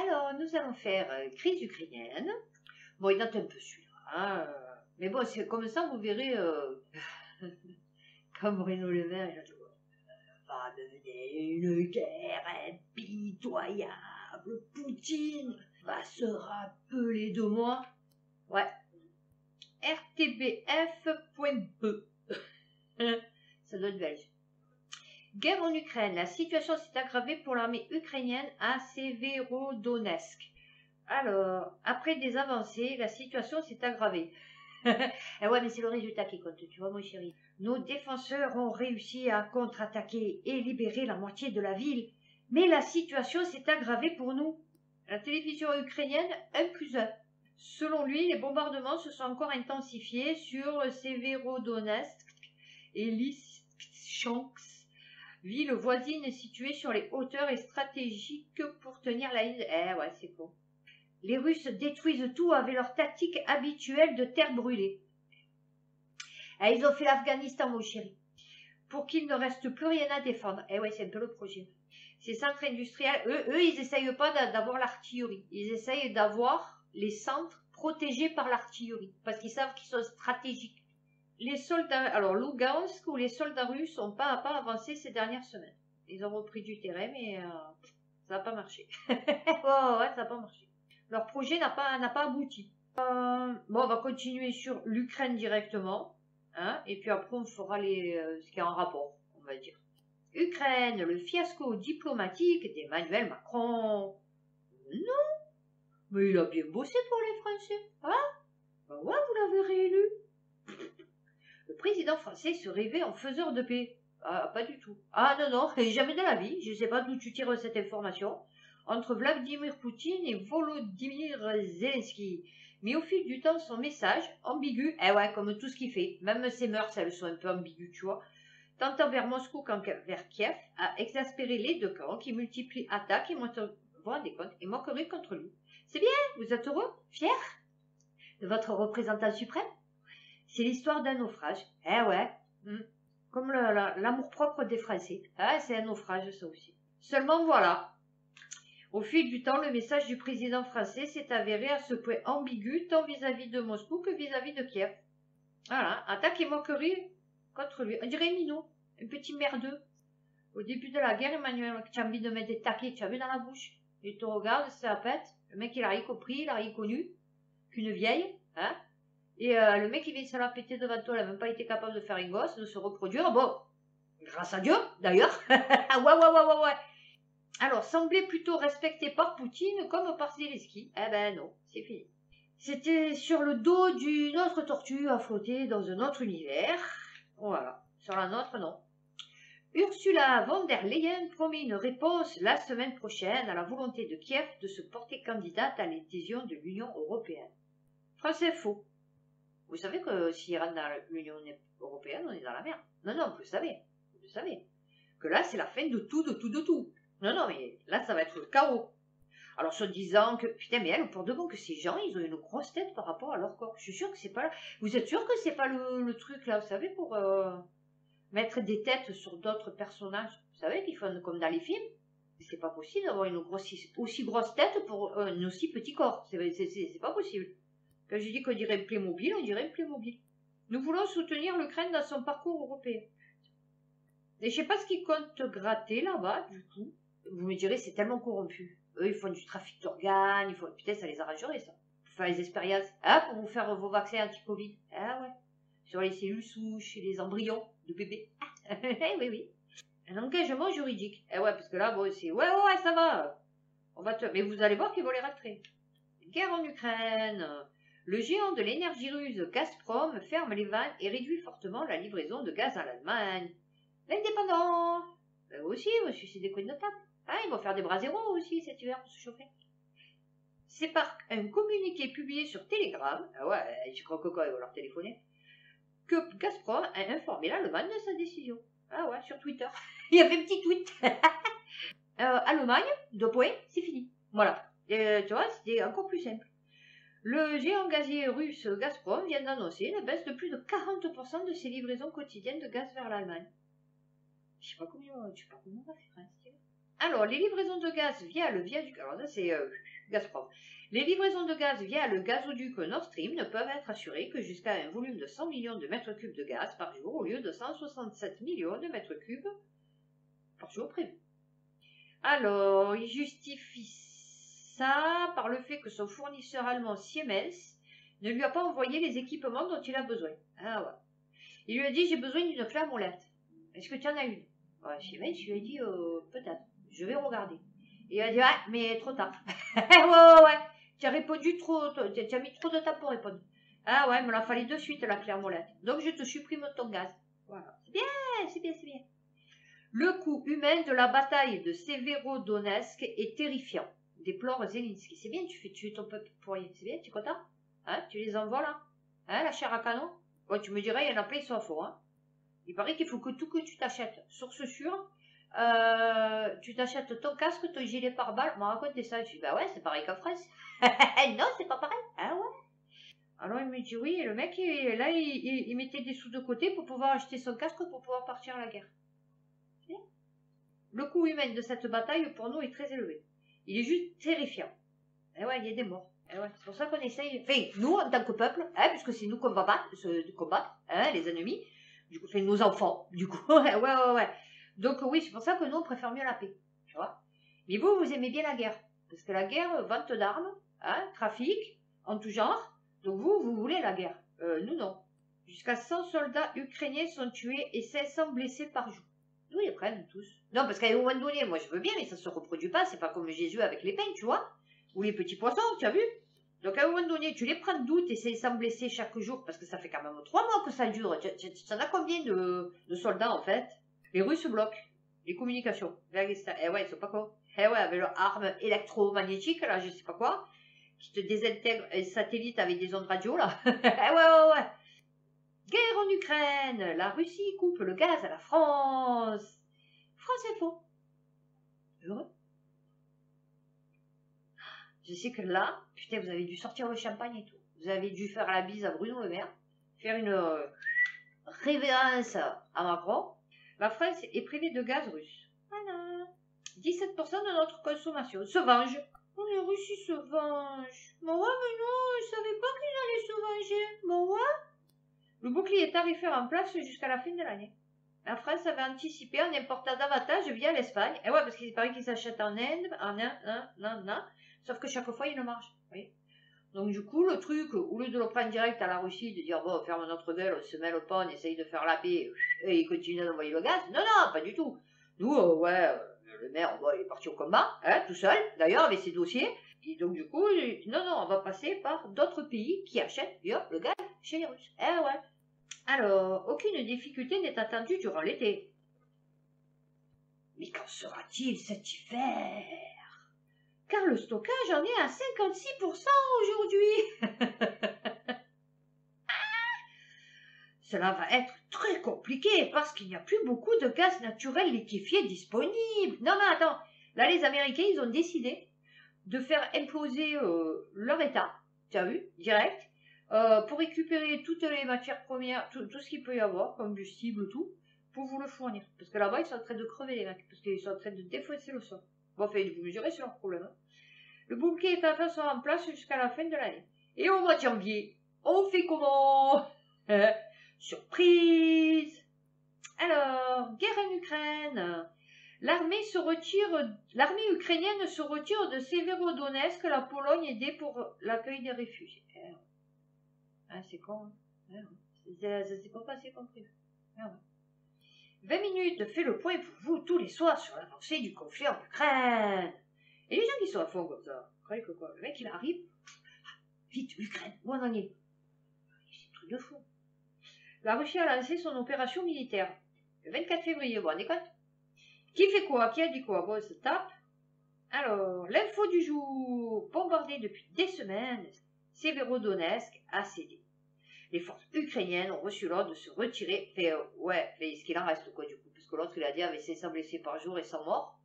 Alors, nous allons faire crise ukrainienne. Bon, il date un peu celui-là. Hein, mais bon, c'est comme ça, vous verrez, comme Bruno Le Maire, il a dit, va mener une guerre impitoyable. Poutine va se rappeler de moi. Ouais. RTBF.be. Ça doit être belge. Guerre en Ukraine. La situation s'est aggravée pour l'armée ukrainienne à Severodonetsk. Alors, après des avancées, la situation s'est aggravée. Eh ouais, mais c'est le résultat qui compte, tu vois, mon chéri. Nos défenseurs ont réussi à contre-attaquer et libérer la moitié de la ville. Mais la situation s'est aggravée pour nous. La télévision ukrainienne, 1+1. Selon lui, les bombardements se sont encore intensifiés sur Severodonetsk et Lysychansk, ville voisine située sur les hauteurs et stratégique pour tenir la ligne. Eh ouais, c'est con. Les Russes détruisent tout avec leur tactique habituelle de terre brûlée. Et ils ont fait l'Afghanistan, mon chéri, pour qu'il ne reste plus rien à défendre. Eh ouais, c'est un peu le projet. Ces centres industriels, eux ils essayent pas d'avoir l'artillerie. Ils essayent d'avoir les centres protégés par l'artillerie, parce qu'ils savent qu'ils sont stratégiques. Les soldats, alors Lugansk, où les soldats russes ont pas à pas avancé ces dernières semaines. Ils ont repris du terrain, mais ça n'a pas marché. Oh, ouais, ça n'a pas marché. Leur projet n'a pas abouti. Bon, on va continuer sur l'Ukraine directement, hein, et puis après on fera ce qui est en rapport, on va dire. Ukraine, le fiasco diplomatique d'Emmanuel Macron. Non, mais il a bien bossé pour les Français, hein? Ben ouais, vous l'avez réélu. Le président français se rêvait en faiseur de paix. Ah, pas du tout. Ah non, non, jamais de la vie. Je ne sais pas d'où tu tires cette information. Entre Vladimir Poutine et Volodymyr Zelensky. Mais au fil du temps, son message, ambigu, eh ouais, comme tout ce qu'il fait, même ses mœurs, elles sont un peu ambiguës, tu vois, tant envers Moscou qu'envers Kiev, a exaspéré les deux camps qui multiplient attaques et moqueries contre lui. C'est bien, vous êtes heureux, fiers de votre représentant suprême? C'est l'histoire d'un naufrage. Eh ouais, comme l'amour-propre des Français. Ah, c'est un naufrage, ça aussi. Seulement voilà, au fil du temps, le message du président français s'est avéré à ce point ambigu, tant vis-à-vis de Moscou que vis-à-vis de Kiev. Voilà, attaque et moquerie contre lui. On dirait Nino, un petit merdeux. Au début de la guerre, Emmanuel, tu as envie de mettre des taquets, tu as vu dans la bouche. Il te regarde, ça pète. Le mec, il a rien compris, il a rien connu. Qu'une vieille, hein. Et le mec, il vient se la péter devant toi, il n'a même pas été capable de faire une gosse, de se reproduire. Bon, grâce à Dieu, d'ailleurs. ouais. Alors, semblait plutôt respecté par Poutine comme par Zelensky. Eh ben non, c'est fini. C'était sur le dos d'une autre tortue à flotter dans un autre univers. Voilà. Sur la nôtre, non. Ursula von der Leyen promet une réponse la semaine prochaine à la volonté de Kiev de se porter candidate à l'adhésion de l'Union européenne. France Info. Vous savez que s'il rentre dans l'Union européenne, on est dans la merde. Non, vous le savez. Vous le savez. Que là, c'est la fin de tout. Non, mais là, ça va être le chaos. Alors, se disant que, putain, mais elle, pour de bon que ces gens, ils ont une grosse tête par rapport à leur corps. Je suis sûre que c'est pas là. Vous êtes sûr que c'est pas le truc, là, vous savez, pour mettre des têtes sur d'autres personnages. Vous savez qu'ils font comme dans les films. C'est pas possible d'avoir une aussi grosse tête pour un aussi petit corps. C'est pas possible. Quand je dis qu'on dirait un Playmobil, on dirait un Playmobil. Nous voulons soutenir l'Ukraine dans son parcours européen. Et je sais pas ce qu'ils comptent gratter là-bas, du coup. Vous me direz, c'est tellement corrompu. Eux, ils font du trafic d'organes, putain, ça les arrangerait, ça. Pour faire les expériences. Ah, pour vous faire vos vaccins anti-Covid. Ah ouais. Sur les cellules souches et les embryons de bébés. oui. Un engagement juridique. Eh ouais, parce que là, bon, c'est, ouais, ça va. Mais vous allez voir qu'ils vont les rater. Guerre en Ukraine. Le géant de l'énergie russe Gazprom ferme les vannes et réduit fortement la livraison de gaz à l'Allemagne. L'indépendant. Ben aussi, monsieur, c'est des coups de notable. Ah, ils vont faire des bras zéro aussi cet hiver pour se chauffer. C'est par un communiqué publié sur Telegram, ah ouais, je crois que quoi, ils vont leur téléphoner, que Gazprom a informé l'Allemagne de sa décision. Ah ouais, sur Twitter. Il y avait un petit tweet. Allemagne, 2 points, c'est fini. Voilà. Tu vois, c'était encore plus simple. Le géant gazier russe Gazprom vient d'annoncer la baisse de plus de 40% de ses livraisons quotidiennes de gaz vers l'Allemagne. Je sais pas comment on va faire, hein, Alors, les livraisons de gaz via le viaduc, alors là c'est Gazprom. Les livraisons de gaz via le gazoduc Nord Stream ne peuvent être assurées que jusqu'à un volume de 100 millions de mètres cubes de gaz par jour au lieu de 167 millions de mètres cubes par jour prévu. Alors, il justifie ça par le fait que son fournisseur allemand Siemens ne lui a pas envoyé les équipements dont il a besoin. Ah ouais. Il lui a dit, j'ai besoin d'une clé à molette. Est-ce que tu en as une? Ouais, Siemens lui a dit, peut-être, je vais regarder. Et il a dit, ouais, mais trop tard. Ouais. Tu as répondu trop, tu as mis trop de temps pour répondre. Ah ouais, il me l'a fallu de suite, la clé à molette. Donc je te supprime ton gaz. Voilà. C'est bien. Le coût humain de la bataille de Severodonetsk est terrifiant, déplore Zelensky. C'est bien, tu fais tuer ton peuple pour rien. C'est bien, tu es content? Hein, tu les envoies là? Hein, la chair à canon? Ouais, tu me dirais, il y en a plein, ils sont faux. Hein. Il paraît qu'il faut que tout que tu t'achètes. Source sûre, tu t'achètes ton casque, ton gilet pare-balles. M'a raconté ça. Je dis, bah ouais, c'est pareil qu'en France. Non, c'est pas pareil. Ah ouais. Alors il me dit, oui, et le mec, il mettait des sous de côté pour pouvoir acheter son casque pour pouvoir partir à la guerre. Le coût humain de cette bataille pour nous est très élevé. Il est juste terrifiant. Et ouais, il y a des morts. Et ouais, c'est pour ça qu'on essaye. Enfin, nous, en tant que peuple, hein, puisque c'est nous qu'on va combattre, hein, les ennemis, du coup, enfin, nos enfants, du coup, ouais. Donc oui, c'est pour ça que nous, on préfère mieux la paix, tu vois. Mais vous aimez bien la guerre. Parce que la guerre, vente d'armes, hein, trafic, en tout genre. Donc vous voulez la guerre. Nous, non. Jusqu'à 100 soldats ukrainiens sont tués et 500 blessés par jour. Nous, ils prennent tous. Non, parce qu'à un moment donné, moi je veux bien, mais ça se reproduit pas. C'est pas comme Jésus avec les pains, tu vois. Ou les petits poissons, tu as vu. Donc à un moment donné, tu les prends d'où tes 500 blessés chaque jour, parce que ça fait quand même 3 mois que ça dure. Tu en as combien de soldats en fait? Les Russes bloquent les communications vers l'extérieur. Eh ouais, ils sont pas cons. Eh ouais, avec leurs armes électromagnétiques, là, je sais pas quoi, qui te désintègrent un satellite avec des ondes radio, là. Eh ouais. Guerre en Ukraine, la Russie coupe le gaz à la France. France Info. Heureux. Je sais que là, putain, vous avez dû sortir le champagne et tout. Vous avez dû faire la bise à Bruno Le Maire, faire une révérence à Macron. La France est privée de gaz russe. Voilà. 17% de notre consommation se venge. Oh, les Russes, ils se vengent. Bon ouais, mais non, je savais pas qu'ils allaient se venger. Bon ouais. Le bouclier tarifaire en place jusqu'à la fin de l'année. La France avait anticipé en important davantage via l'Espagne. Et ouais, parce qu'il paraît qu'ils s'achètent en Inde, sauf que chaque fois, il ne marche. Oui. Donc du coup, le truc, au lieu de le prendre direct à la Russie, de dire, bon, ferme notre gueule, on se mêle au pas, on essaye de faire la paix, et il continue d'envoyer le gaz. Non, pas du tout. Nous, le maire, il est parti au combat, hein, tout seul, d'ailleurs, avec ses dossiers. Et donc du coup, non, on va passer par d'autres pays qui achètent le gaz chez les Russes. Eh ouais. Alors, aucune difficulté n'est attendue durant l'été. Mais qu'en sera-t-il cet hiver? Car le stockage en est à 56% aujourd'hui. Cela va être très compliqué parce qu'il n'y a plus beaucoup de gaz naturel liquéfié disponible. Non, mais attends. Là, les Américains, ils ont décidé de faire imploser leur État, tu as vu, direct, pour récupérer toutes les matières premières, tout ce qu'il peut y avoir, combustible, tout, pour vous le fournir. Parce que là-bas, ils sont en train de crever les mecs, parce qu'ils sont en train de défoncer le sol. Bon, enfin, vous mesurez, c'est leur problème. Hein. Le bouclier est enfin sera en place jusqu'à la fin de l'année. Et au mois de janvier, on fait comment? Surprise! Alors, guerre en Ukraine. L'armée ukrainienne se retire de Severodonetsk, la Pologne aidée pour l'accueil des réfugiés. C'est con, hein? Ça s'est pas passé comme prévu. 20 minutes fait le point pour vous tous les soirs sur l'avancée du conflit en Ukraine. Et les gens qui sont à fond comme ça, croyez que quoi? Le mec il arrive, vite, Ukraine, où on en est? C'est un truc de fou. La Russie a lancé son opération militaire le 24 février, vous vous rendez compte? Qui fait quoi? Qui a dit quoi? Bon, on se tape. Alors, l'info du jour. Bombardée depuis des semaines, Severodonetsk a cédé. Les forces ukrainiennes ont reçu l'ordre de se retirer. Mais ce qu'il en reste, quoi, du coup. Parce que l'autre, il a dit, avec 500 blessés par jour et 100 morts.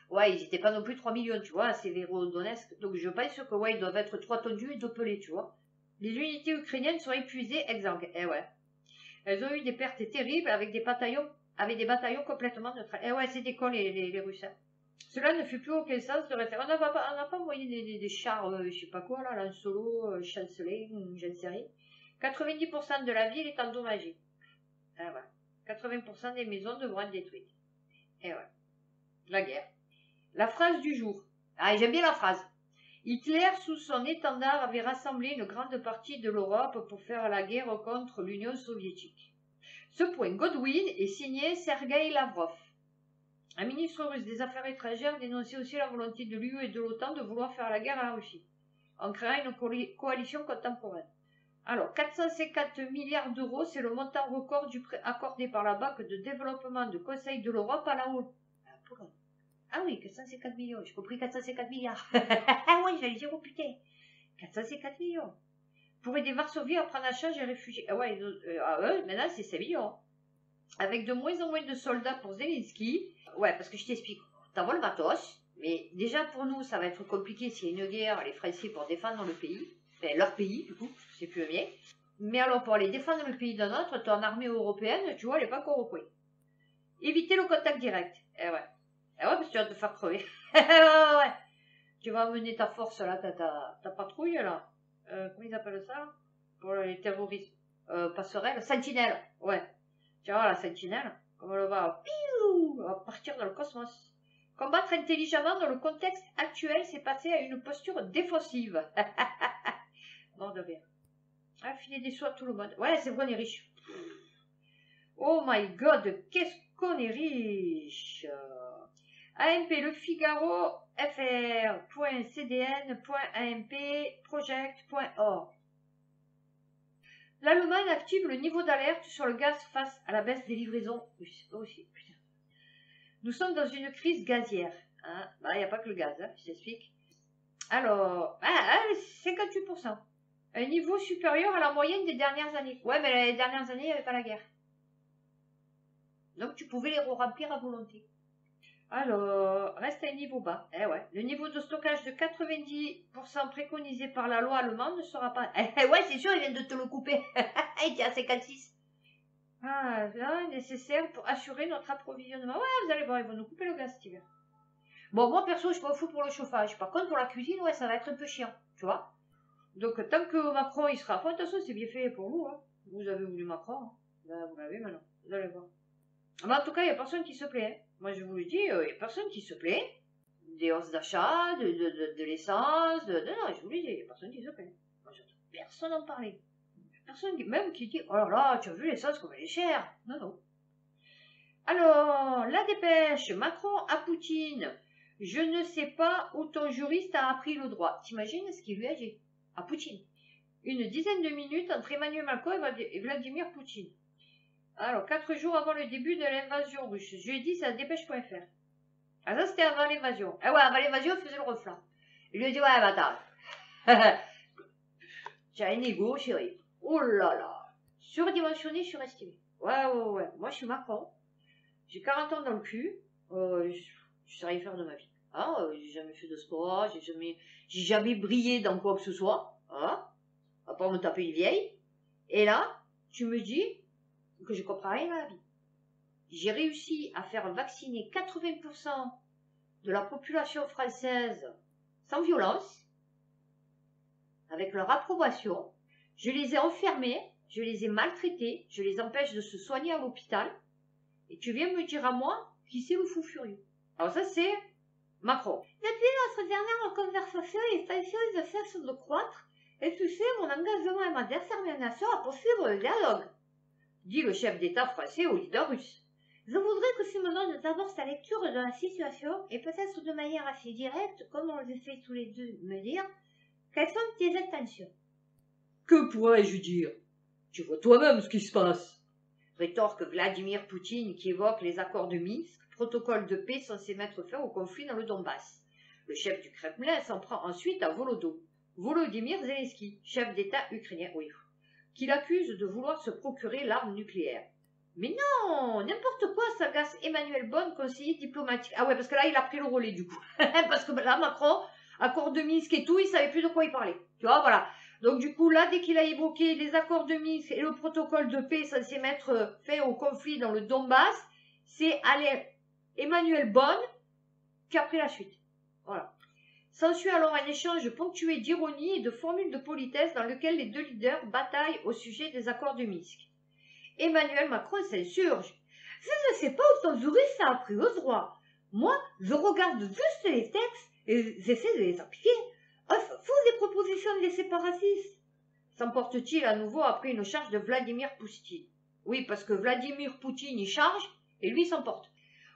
Ouais, ils n'étaient pas non plus 3 millions, tu vois, à Severodonetsk. Donc, je pense que, ouais, ils doivent être 3 tondus et 2 pelés, tu vois. Les unités ukrainiennes sont épuisées, exsangues. Eh ouais. Elles ont eu des pertes terribles avec des bataillons complètement neutres. Eh ouais, c'est des cons, les Russes. Hein. Cela ne fait plus aucun sens de rester. On n'a pas envoyé des chars, je sais pas quoi, là, en solo, chanceler, je ne sais rien. 90% de la ville est endommagée. Ah, voilà. 80% des maisons devront être détruites. Et voilà. La guerre. La phrase du jour. Ah, j'aime bien la phrase. Hitler, sous son étendard, avait rassemblé une grande partie de l'Europe pour faire la guerre contre l'Union soviétique. Ce point Godwin est signé Sergueï Lavrov. Un ministre russe des Affaires étrangères dénonçait aussi la volonté de l'UE et de l'OTAN de vouloir faire la guerre à la Russie, en créant une coalition contemporaine. Alors, 450 milliards d'euros, c'est le montant record du prêt accordé par la Banque de développement du Conseil de l'Europe à la Pologne. Ah oui, 450 millions, j'ai compris 450 milliards. Ah oui, j'allais dire, oh putain, 450 millions. Pour aider Varsovie à prendre en charge les réfugiés. Ah ouais, maintenant c'est 5 millions. Avec de moins en moins de soldats pour Zelensky. Ouais, parce que je t'explique, t'envoies le matos, mais déjà pour nous, ça va être compliqué s'il y a une guerre, les Français pour défendre le pays. Enfin, leur pays, du coup, c'est plus le mien. Mais alors, pour aller défendre le pays d'un autre, ton armée européenne, tu vois, elle n'est pas encore au point. Éviter le contact direct. Eh ouais. Eh ouais, parce que tu vas te faire crever. Ouais. Tu vas amener ta force, là, ta patrouille, là. Comment ils appellent ça? Pour les terroristes. Passerelle. Sentinelle. Ouais. Tu vois, la sentinelle, comme elle va partir dans le cosmos. Combattre intelligemment dans le contexte actuel, c'est passer à une posture défensive. Mort de rire. Ah, filer des sous à tout le monde. Ouais, c'est vrai, on est riche. Oh my god, qu'est-ce qu'on est riche. AMP, Le Figaro, fr.cdn.amp, project.org. L'Allemagne active le niveau d'alerte sur le gaz face à la baisse des livraisons. Aussi, putain. Nous sommes dans une crise gazière. Hein. Bah, il n'y a pas que le gaz, hein, je t'explique. Alors, 58%. Un niveau supérieur à la moyenne des dernières années. Ouais, mais les dernières années, il n'y avait pas la guerre. Donc, tu pouvais les remplir à volonté. Alors, reste à un niveau bas. Eh ouais. Le niveau de stockage de 90% préconisé par la loi allemande ne sera pas... ouais, c'est sûr, ils viennent de te le couper. Il était à 56. Ah, là, nécessaire pour assurer notre approvisionnement. Ouais, vous allez voir, ils vont nous couper le gaz cet hiver. Bon, moi, perso, je m'en fous pour le chauffage. Par contre, pour la cuisine, ouais, ça va être un peu chiant, tu vois. Donc, tant que Macron, il sera... Enfin, de toute façon, c'est bien fait pour vous, hein. Vous avez voulu Macron, hein. Là, vous l'avez maintenant. Vous allez voir. Mais en tout cas, il n'y a personne qui se plaît. Hein. Moi, je vous le dis, il n'y a personne qui se plaît. Des hausses d'achat, de l'essence, non, je vous le dis, il n'y a personne qui se plaît. Moi, j'entends personne en parler. Personne même qui dit, oh là là, tu as vu l'essence comme elle est chère. Non, non. Alors, la dépêche, Macron à Poutine. Je ne sais pas où ton juriste a appris le droit. T'imagines ce qu'il lui a dit à Poutine. Une dizaine de minutes entre Emmanuel Macron et Vladimir Poutine. Alors, 4 jours avant le début de l'invasion russe. Jeudi, c'est à dépêche.fr. Ah, ça, c'était avant l'invasion. Ah ouais, avant l'invasion, il faisait le refrain. Il lui a dit, ouais, mais attends. J'ai un ego, chérie. Oh là là. Surdimensionné, surestimé. Ouais. Moi, je suis Macron. J'ai 40 ans dans le cul. Je sais rien faire de ma vie. Hein, j'ai jamais fait de sport. J'ai jamais brillé dans quoi que ce soit. Hein, à part me taper une vieille. Et là, tu me dis que je comprends rien à la vie. J'ai réussi à faire vacciner 80% de la population française sans violence, avec leur approbation. Je les ai enfermés, je les ai maltraités, je les empêche de se soigner à l'hôpital. Et tu viens me dire à moi qui c'est le fou furieux. Alors ça, c'est Macron. Depuis notre dernière conversation, les tensions de cessent de croître. Et tu sais, mon engagement et ma détermination à poursuivre le dialogue, dit le chef d'État français au leader russe. Je voudrais que tu me donnes d'abord sa lecture de la situation et peut-être de manière assez directe, comme on le fait tous les deux, me dire quelles sont tes intentions. Que pourrais-je dire? Tu vois toi-même ce qui se passe. Rétorque Vladimir Poutine qui évoque les accords de Minsk, protocole de paix censé mettre fin au conflit dans le Donbass. Le chef du Kremlin s'en prend ensuite à Volodymyr Zelensky, chef d'État ukrainien, qui l'accuse de vouloir se procurer l'arme nucléaire. Mais non, n'importe quoi, s'agace Emmanuel Bonne, conseiller diplomatique. Ah ouais, parce que là, il a pris le relais, du coup. Parce que là, Macron, accord de Minsk et tout, il savait plus de quoi il parlait. Tu vois, voilà. Donc, du coup, là, dès qu'il a évoqué les accords de Minsk et le protocole de paix censé mettre fin au conflit dans le Donbass, c'est Emmanuel Bonne qui a pris la suite. Voilà. S'ensuit alors un échange ponctué d'ironie et de formules de politesse dans lequel les deux leaders bataillent au sujet des accords de Minsk. Emmanuel Macron s'insurge. Je ne sais pas où ton juriste a appris au droit. Moi, je regarde juste les textes et j'essaie de les appliquer. On s'en fout des propositions des séparatistes. S'emporte-t-il à nouveau après une charge de Vladimir Poutine? Oui, parce que Vladimir Poutine y charge et lui s'emporte.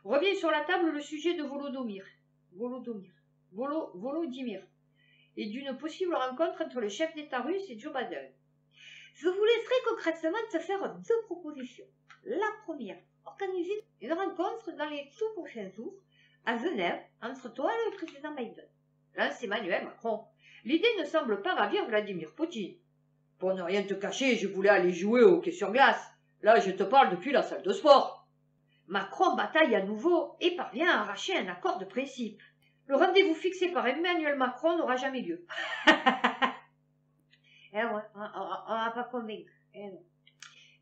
Revient sur la table le sujet de Volodymyr et d'une possible rencontre entre le chef d'État russe et Joe Biden. Je vous laisserai concrètement te faire deux propositions. La première, organiser une rencontre dans les tout prochains jours à Genève entre toi et le président Biden. Là, c'est Emmanuel Macron. L'idée ne semble pas ravir Vladimir Poutine. Pour ne rien te cacher, je voulais aller jouer au hockey sur glace. Là, je te parle depuis la salle de sport. Macron bataille à nouveau et parvient à arracher un accord de principe. Le rendez-vous fixé par Emmanuel Macron n'aura jamais lieu. Eh ouais, on n'a pas convaincu. Eh non.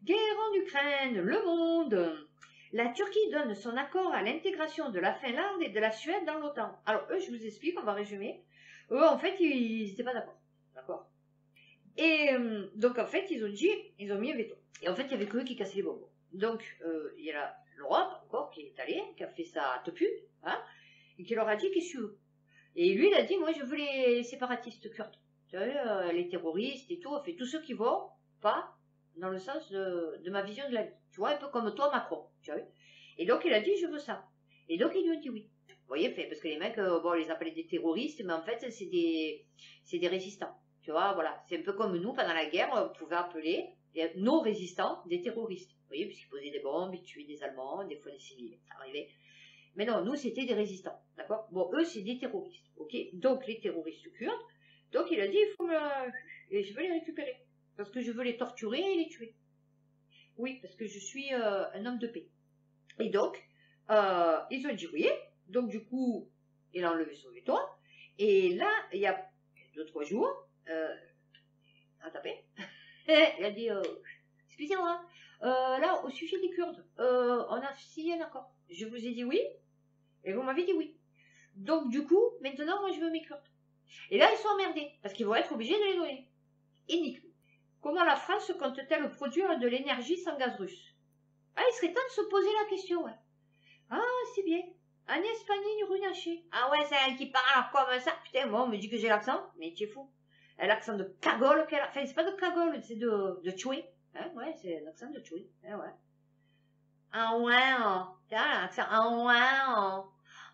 Guerre en Ukraine, le monde. La Turquie donne son accord à l'intégration de la Finlande et de la Suède dans l'OTAN. Alors eux, je vous explique, on va résumer. Eux, en fait, ils n'étaient pas d'accord. D'accord. Et donc, en fait, ils ont mis un veto. Et en fait, il y avait que eux qui cassaient les bonbons. Donc, il y a l'Europe, encore, qui est allée, qui a fait sa topu, hein, et qui leur a dit qu'est-ce que tu veux. Et lui, il a dit, moi, je veux les séparatistes kurdes. Tu vois, les terroristes et tout, fait tous ceux qui vont pas dans le sens de ma vision de la vie. Tu vois, un peu comme toi, Macron. Tu vois. Et donc, il a dit, je veux ça. Et donc, ils lui ont dit oui. Vous voyez, fait, parce que les mecs, bon, on les appelait des terroristes, mais en fait, c'est des résistants. Tu vois, voilà. C'est un peu comme nous, pendant la guerre, on pouvait appeler nos résistants des terroristes. Vous voyez, puisqu'ils posaient des bombes, ils tuaient des Allemands, des fois des civils. Ça arrivait. Mais non, nous, c'était des résistants. D'accord? Bon, eux, c'est des terroristes. Ok? Donc, les terroristes kurdes. Donc, il a dit, je veux les récupérer. Parce que je veux les torturer et les tuer. Oui, parce que je suis un homme de paix. Et donc, ils ont dit oui. Donc, du coup, il a enlevé son veto. Et là, il y a 2-3 jours, a tapé. Il a dit, excusez-moi, là, au sujet des Kurdes, on a signé un accord. Je vous ai dit oui, et vous m'avez dit oui. Donc, du coup, maintenant, moi, je veux mes Kurdes. Et là, ils sont emmerdés, parce qu'ils vont être obligés de les donner. Uniquement. Comment la France compte-t-elle produire de l'énergie sans gaz russe? Ah, il serait temps de se poser la question, ouais. Ah, c'est bien. Agnès Pannier-Runacher. Ah ouais, c'est elle qui parle comme ça. Putain, moi, on me dit que j'ai l'accent, mais tu es fou. L'accent de cagole qu'elle a. Enfin, c'est pas de cagole, c'est de tchoué. Hein, ouais, c'est l'accent de tchoué. Hein, ouais. Ah ouais, t'as l'accent. Ah ouais,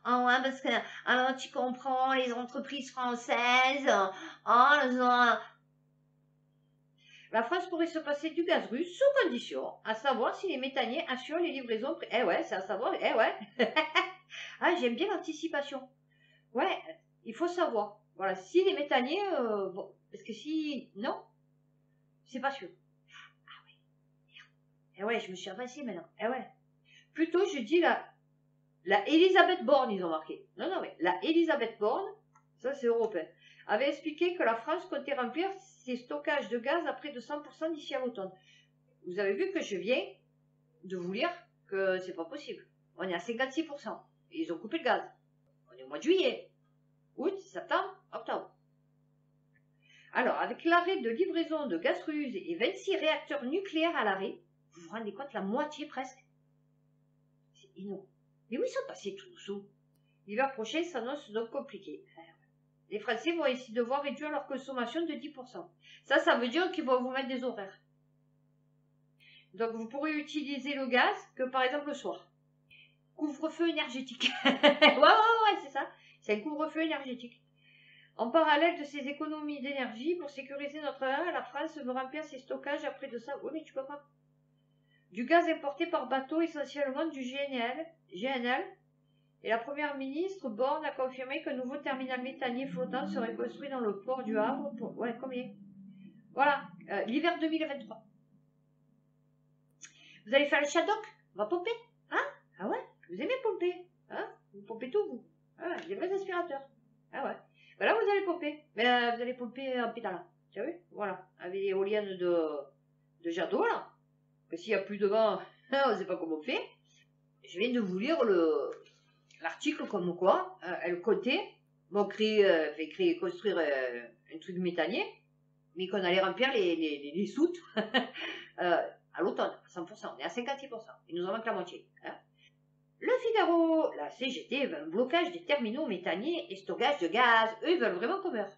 ah ouais, parce que, alors tu comprends, les entreprises françaises, la France pourrait se passer du gaz russe sous condition, à savoir si les méthaniers assurent les livraisons. Eh ouais, c'est à savoir, eh ouais. Ah, j'aime bien l'anticipation. Ouais, il faut savoir. Voilà, si les méthaniers, bon, parce que si, non, c'est pas sûr. Ah ouais, eh ouais, je me suis avancée maintenant. Eh ouais. Plutôt, je dis la Elisabeth Borne, ils ont marqué. Non, non, mais la Elisabeth Borne, ça c'est européen, avait expliqué que la France comptait remplir ses stockages de gaz à près de 100% d'ici à l'automne. Vous avez vu que je viens de vous lire que c'est pas possible. On est à 56%. Et ils ont coupé le gaz. On est au mois de juillet, août, septembre, octobre. Alors, avec l'arrêt de livraison de gaz russe et 26 réacteurs nucléaires à l'arrêt, vous vous rendez compte, la moitié presque. C'est énorme. Mais où ils sont passés tous nos sous? L'hiver prochain s'annonce donc compliqué. Les Français vont ici devoir réduire leur consommation de 10%. Ça veut dire qu'ils vont vous mettre des horaires. Donc, vous pourrez utiliser le gaz que, par exemple, le soir. Couvre-feu énergétique. ouais, c'est ça. C'est un couvre-feu énergétique. En parallèle de ces économies d'énergie, pour sécuriser notre air, la France veut remplir ses stockages après de ça. Oui, mais tu peux pas. Du gaz importé par bateau, essentiellement du GNL. Et la première ministre Borne a confirmé qu'un nouveau terminal méthanier flottant serait construit dans le port du Havre pour... Ouais, combien? Voilà, l'hiver 2023. Vous allez faire le Shadok? On va pomper? Hein? Ah ouais? Vous aimez pomper? Hein? Vous pompez tout, vous? Ah, des vrais aspirateurs. Ah ouais. Ben là, vous allez pomper. Mais vous allez pomper en pédalant. Tu as vu? Voilà. Avec l'éolienne de Jadot, là. Que s'il n'y a plus de vent, on ne sait pas comment on fait. Je viens de vous lire l'article comme quoi elle comptait construire un truc méthanier, mais qu'on allait remplir les soutes à l'automne, à 100%. On est à 56%. Il nous en manque la moitié. Hein. Le Figaro, la CGT veut un blocage des terminaux méthaniers et stockage de gaz. Eux, ils veulent vraiment qu'on meure.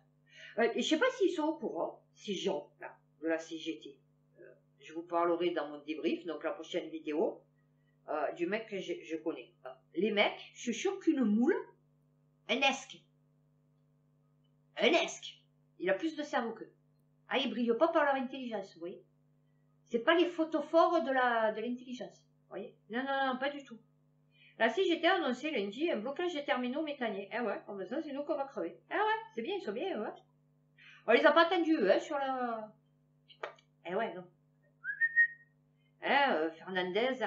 Et je sais pas s'ils sont au courant, ces gens là, de la CGT. Je vous parlerai dans mon débrief, donc la prochaine vidéo, du mec que je connais. Les mecs, je suis sûre qu'une moule, un esque, il a plus de cerveau qu'eux. Ah, ils brillent pas par leur intelligence, vous voyez. C'est pas les photophores de l'intelligence, vous voyez. Non, non, non, pas du tout. La CGT a annoncé lundi un blocage des terminaux méthaniers. Eh ouais, comme ça, c'est nous qu'on va crever. Eh ouais, c'est bien, ils sont bien, ouais. On les a pas attendus, hein, sur la... Eh ouais, non. Hernandez,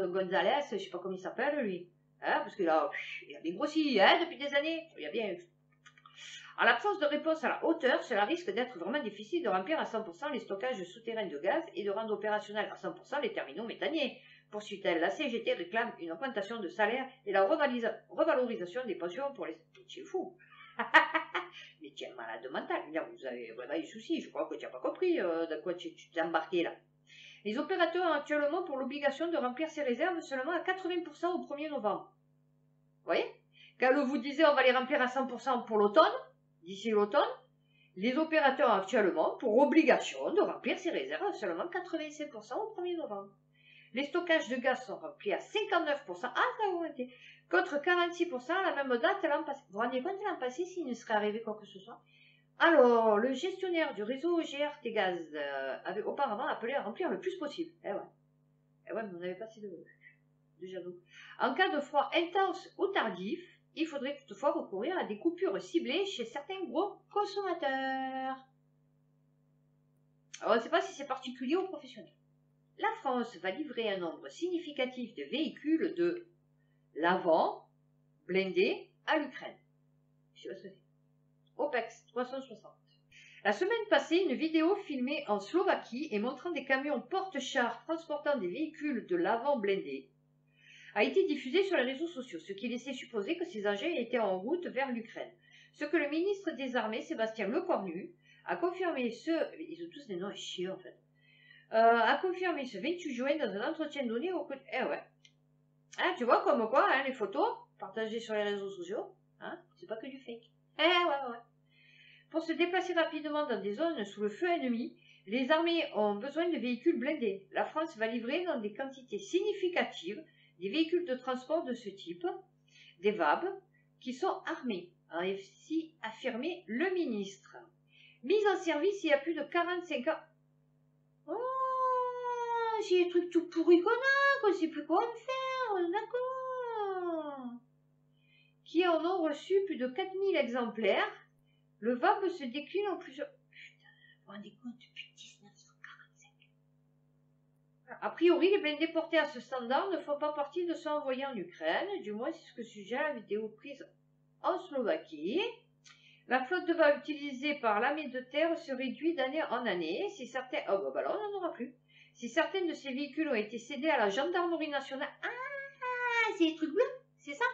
Gonzalez, je sais pas comment il s'appelle, lui. Hein, parce qu'il a bien grossi, hein, depuis des années. Il y a bien... En l'absence de réponse à la hauteur, cela risque d'être vraiment difficile de remplir à 100% les stockages souterrains de gaz et de rendre opérationnels à 100% les terminaux méthaniers. Poursuit-elle, la CGT réclame une augmentation de salaire et la revalorisation des pensions pour les... C'est fou. Mais tu es malade mental. Vous avez vraiment des soucis. Je crois que tu n'as pas compris de quoi tu t'es embarqué là. Les opérateurs ont actuellement pour l'obligation de remplir ces réserves seulement à 80% au 1er novembre. Vous voyez? Quand vous disiez on va les remplir à 100% pour l'automne, d'ici l'automne, les opérateurs ont actuellement pour obligation de remplir ces réserves seulement 85% au 1er novembre. Les stockages de gaz sont remplis à 59%, ça a augmenté, contre 46% à la même date l'an passé. Vous vous rendez compte l'an passé s'il ne serait arrivé quoi que ce soit? Alors, le gestionnaire du réseau GRT Gaz avait auparavant appelé à remplir le plus possible. Eh ouais, mais on avait passé de jaloux. En cas de froid intense ou tardif, il faudrait toutefois recourir à des coupures ciblées chez certains gros consommateurs. Alors, on ne sait pas si c'est particulier ou professionnel. La France va livrer un nombre significatif de véhicules de l'avant blindés à l'Ukraine. Je sais pas ce que c'est. OPEX 360. La semaine passée, une vidéo filmée en Slovaquie et montrant des camions porte-chars transportant des véhicules de l'avant blindés a été diffusée sur les réseaux sociaux, ce qui laissait supposer que ces engins étaient en route vers l'Ukraine. Ce que le ministre des Armées, Sébastien Lecornu, a confirmé ils ont tous des noms chiants en fait, a confirmé ce 28 juin dans un entretien donné au côté... Eh ouais. Hein, tu vois comme quoi, hein, les photos partagées sur les réseaux sociaux, hein, c'est pas que du fake. Eh ouais. Pour se déplacer rapidement dans des zones sous le feu ennemi, les armées ont besoin de véhicules blindés. La France va livrer dans des quantités significatives des véhicules de transport de ce type, des VAB, qui sont armés, a ainsi affirmé le ministre. Mise en service il y a plus de 45 ans. Oh, j'ai des trucs tout pourris qu'on ne sait plus quoi en faire, d'accord. Qui en ont reçu plus de 4000 exemplaires. Le VAB se décline en plusieurs... Putain, vous vous rendez compte, depuis 1945. A priori, les blindés portés à ce standard ne font pas partie de ceux envoyés en Ukraine. Du moins, c'est ce que suggère la vidéo prise en Slovaquie. La flotte de VAB utilisée par l'armée de terre se réduit d'année en année. Si certains... Oh, bah là, on n'en aura plus. Si certains de ces véhicules ont été cédés à la gendarmerie nationale... Ah, c'est les trucs bleus, c'est ça?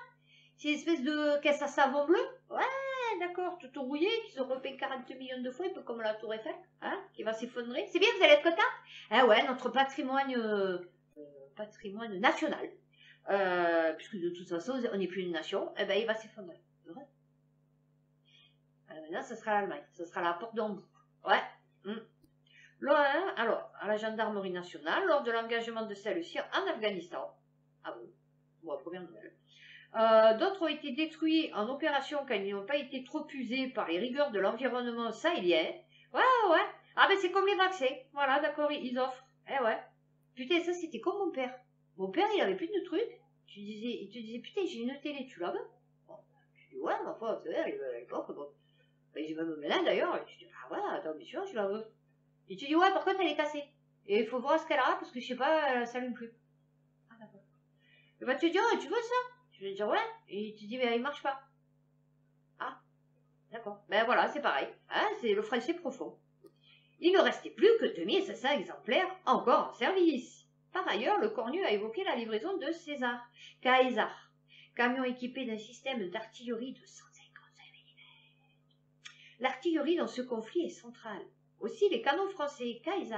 C'est une espèce de caisse à savon bleu? Ouais, d'accord, tout rouillé, qui se repeint 40 millions de fois, un peu comme la tour Eiffel, hein, qui va s'effondrer. C'est bien, vous allez être content? Ah ouais, notre patrimoine national, puisque de toute façon, on n'est plus une nation, eh ben, il va s'effondrer. Maintenant, ce sera l'Allemagne, ce sera la porte d'Hambourg. Ouais. Alors, à la gendarmerie nationale, lors de l'engagement de celle-ci en Afghanistan. Ah bon, première nouvelle. D'autres ont été détruits en opération quand ils n'ont pas été trop usés par les rigueurs de l'environnement sahélien. Ouais. Ah ben c'est comme les vaccins. Voilà, d'accord, ils offrent. Eh ouais. Putain, ça c'était comme mon père. Mon père, il avait plus de trucs. Il te disait, putain, j'ai une télé, tu la veux? Bon, je dis, ouais, ma foi, c'est vrai, à l'époque, bon. Ben, j'ai même maintenant d'ailleurs. Je dis, ah ouais, attends, bien sûr, je la veux. Et tu dis, ouais, par contre, elle est cassée. Et il faut voir ce qu'elle a, parce que je sais pas, elle s'allume plus. Ah d'accord. Et ben tu dis, oh, tu veux ça? Je vais dire ouais, et tu dis mais il marche pas. Ah, d'accord. Ben voilà, c'est pareil. Hein, c'est le français profond. Il ne restait plus que 2500 exemplaires encore en service. Par ailleurs, le Cornu a évoqué la livraison de Caésar, camions équipés d'un système d'artillerie de 155 mm. L'artillerie dans ce conflit est centrale. Aussi, les canons français Kaiser,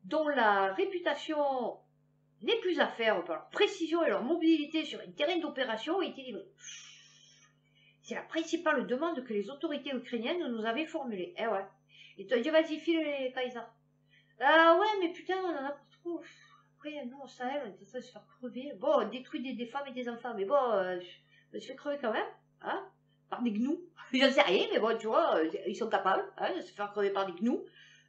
dont la réputation n'est plus à faire par leur précision et leur mobilité sur un terrain d'opération, ont été livrés. C'est la principale demande que les autorités ukrainiennes nous avaient formulée. Eh ouais. Et tu as dit, vas-y, file les Kaiser. Ah ouais, mais putain, on en a pas trop. Après, non, ça, on est en train de se faire crever. Bon, on détruit des femmes et des enfants, mais bon, on se fait crever quand même, hein, par des gnous. J'en sais rien, mais bon, tu vois, ils sont capables, hein, de se faire crever par des gnous.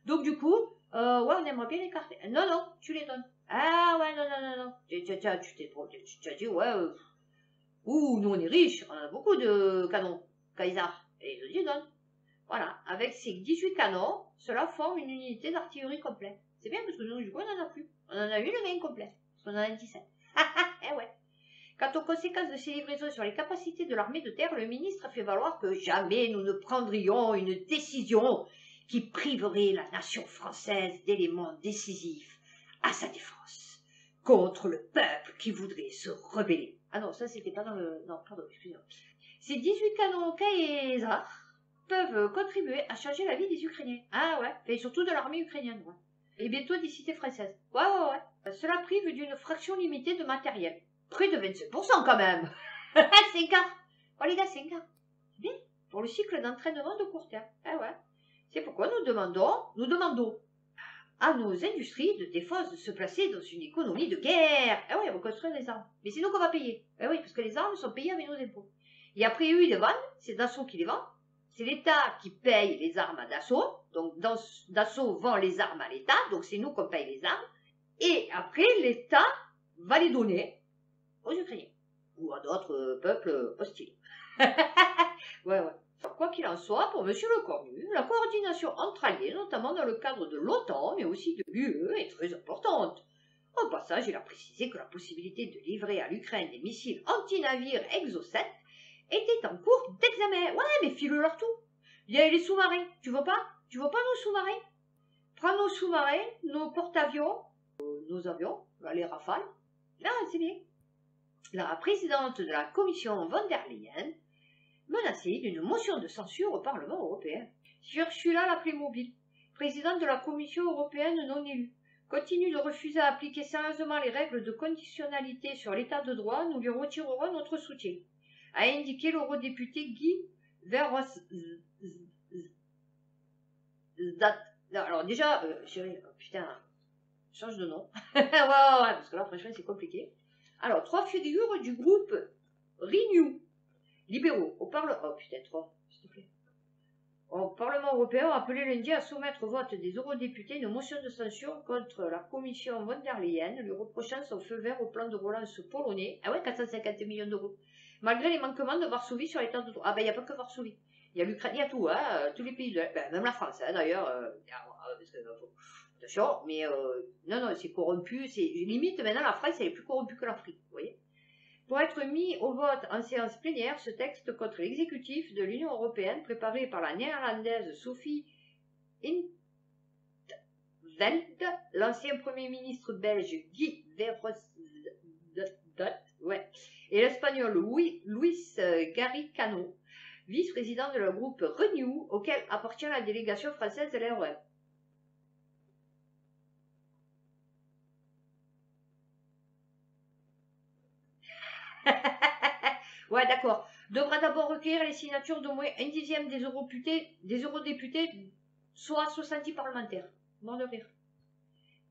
Donc, du coup, ouais, on aimerait bien l'écarter. Non, non, tu les donnes. Ah ouais, non, non, non, non. Tu as dit, ouais, ouh, nous on est riches, on a beaucoup de canons, Kaiser. Et ils les donnent. Voilà, avec ces 18 canons, cela forme une unité d'artillerie complète. C'est bien parce que nous, du coup, on n'en a plus. On en a eu le 20 complet, parce qu'on en a 17. Eh ouais. Quant aux conséquences de ces livraisons sur les capacités de l'armée de terre, le ministre a fait valoir que jamais nous ne prendrions une décision qui priverait la nation française d'éléments décisifs à sa défense contre le peuple qui voudrait se rebeller. Ah non, ça c'était pas dans le... Non, pardon, excusez-moi. Ces 18 canons Kaiser peuvent contribuer à changer la vie des Ukrainiens. Ah ouais, et surtout de l'armée ukrainienne, ouais. Et bientôt des cités françaises. Ouais, ouais, ouais. Cela prive d'une fraction limitée de matériel. Près de 25% quand même. C'est un quart. Oh les gars, c'est un quart. C'est bien. Pour le cycle d'entraînement de court terme. Ah ouais. C'est pourquoi nous demandons à nos industries de défense de se placer dans une économie de guerre. Ah oui, on va construire des armes. Mais c'est nous qu'on va payer. Ah oui, parce que les armes sont payées avec nos impôts. Et après, eux, ils les vendent. C'est Dassault qui les vend. C'est l'État qui paye les armes à Dassault. Donc, Dassault vend les armes à l'État. Donc, c'est nous qu'on paye les armes. Et après, l'État va les donner aux Ukrainiens. Ou à d'autres peuples hostiles. Ouais, ouais. Quoi qu'il en soit, pour M. Lecornu, la coordination entre alliés, notamment dans le cadre de l'OTAN, mais aussi de l'UE, est très importante. Au passage, il a précisé que la possibilité de livrer à l'Ukraine des missiles anti-navires Exocet était en cours d'examen. Ouais, mais file-leur tout. Il y a les sous-marins. Tu veux pas nos sous-marins? Prends nos sous-marins, nos porte-avions, nos avions, les Rafales. Là, c'est bien. La présidente de la commission von der Leyen menacée d'une motion de censure au Parlement européen. Ursula la Playmobil, présidente de la Commission européenne non élue, continue de refuser à appliquer sérieusement les règles de conditionnalité sur l'état de droit, nous lui retirerons notre soutien, a indiqué l'eurodéputé Guy Verhofstadt. Alors déjà, chérie, putain, change de nom. Ouais, parce que là, franchement, c'est compliqué. Alors, 3 figures du groupe Renew. Libéraux, au Parlement... Oh putain, 3, s'il te plaît. Au Parlement européen a appelé lundi à soumettre au vote des eurodéputés une motion de censure contre la commission von der Leyen, lui reprochant son feu vert au plan de relance polonais. Ah ouais, 450 millions d'euros. Malgré les manquements de Varsovie sur l'état de droit. Ah ben, il n'y a pas que Varsovie. Il y a l'Ukraine, il y a tout, hein, tous les pays, même la France, hein, d'ailleurs. Attention, mais non, non, c'est corrompu. Limite, maintenant, la France, elle est plus corrompue que l'Afrique, vous voyez. Pour être mis au vote en séance plénière, ce texte contre l'exécutif de l'Union européenne, préparé par la néerlandaise Sophie in 20, l'ancien Premier ministre belge Guy Verhofstadt, et l'Espagnol Luis Garicano, vice-président de le groupe Renew, auquel appartient la délégation française de l'UE. Ouais, d'accord. Devra d'abord recueillir les signatures d'au moins un dixième des eurodéputés, soit 70 parlementaires. Mort de rire.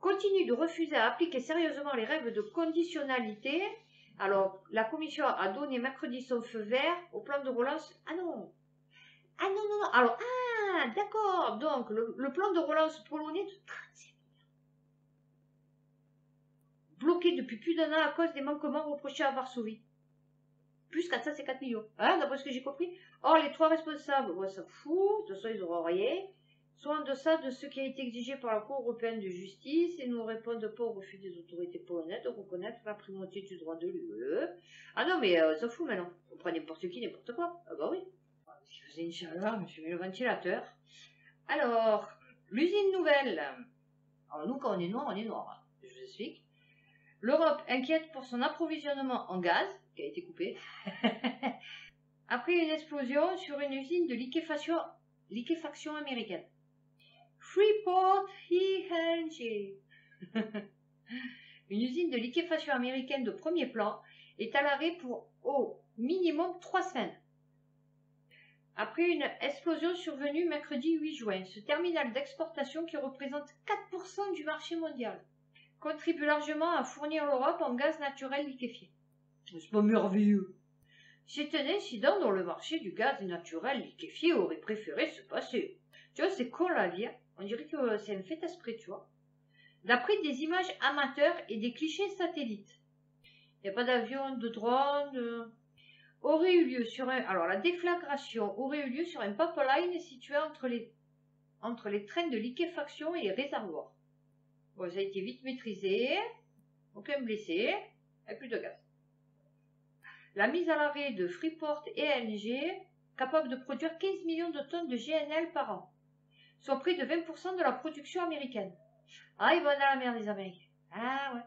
Continue de refuser à appliquer sérieusement les règles de conditionnalité. Alors, la Commission a donné mercredi son feu vert au plan de relance. Ah non. Ah non, non, non. Alors, ah, d'accord. Donc, le plan de relance polonais de 35 milliards. Bloqué depuis plus d'un an à cause des manquements reprochés à Varsovie. Plus 454 millions. Hein, d'après ce que j'ai compris. Or, les 3 responsables, on s'en fout. De toute façon, ils n'auront rien. Soit en deçà de ce qui a été exigé par la Cour européenne de justice et ne répondent pas au refus des autorités polonaises de reconnaître la primauté du droit de l'UE. Ah non, mais on s'en fout maintenant. On prend n'importe qui, n'importe quoi. Ah bah oui. Si je faisais une chaleur, je me suis mis le ventilateur. Alors, l'usine nouvelle. Alors nous, quand on est noir, on est noir. Je vous explique. L'Europe inquiète pour son approvisionnement en gaz, qui a été coupé, après une explosion sur une usine de liquéfaction américaine. Freeport ING. Une usine de liquéfaction américaine de premier plan est à l'arrêt pour au minimum 3 semaines. Après une explosion survenue mercredi 8 juin, ce terminal d'exportation qui représente 4% du marché mondial contribue largement à fournir l'Europe en gaz naturel liquéfié. C'est pas merveilleux. C'est un incident dont le marché du gaz naturel liquéfié aurait préféré se passer. Tu vois, c'est con la vie. On dirait que c'est un fait exprès, tu vois. D'après des images amateurs et des clichés satellites. Il n'y a pas d'avion, de drone, aurait eu lieu sur un... Alors, la déflagration aurait eu lieu sur un pipeline situé entre les trains de liquéfaction et les réservoirs. Bon, ça a été vite maîtrisé, aucun blessé, et plus de gaz. La mise à l'arrêt de Freeport ING, capable de produire 15 millions de tonnes de GNL par an, soit près de 20% de la production américaine. Ah, ils vont dans la merde, les Américains. Ah, ouais.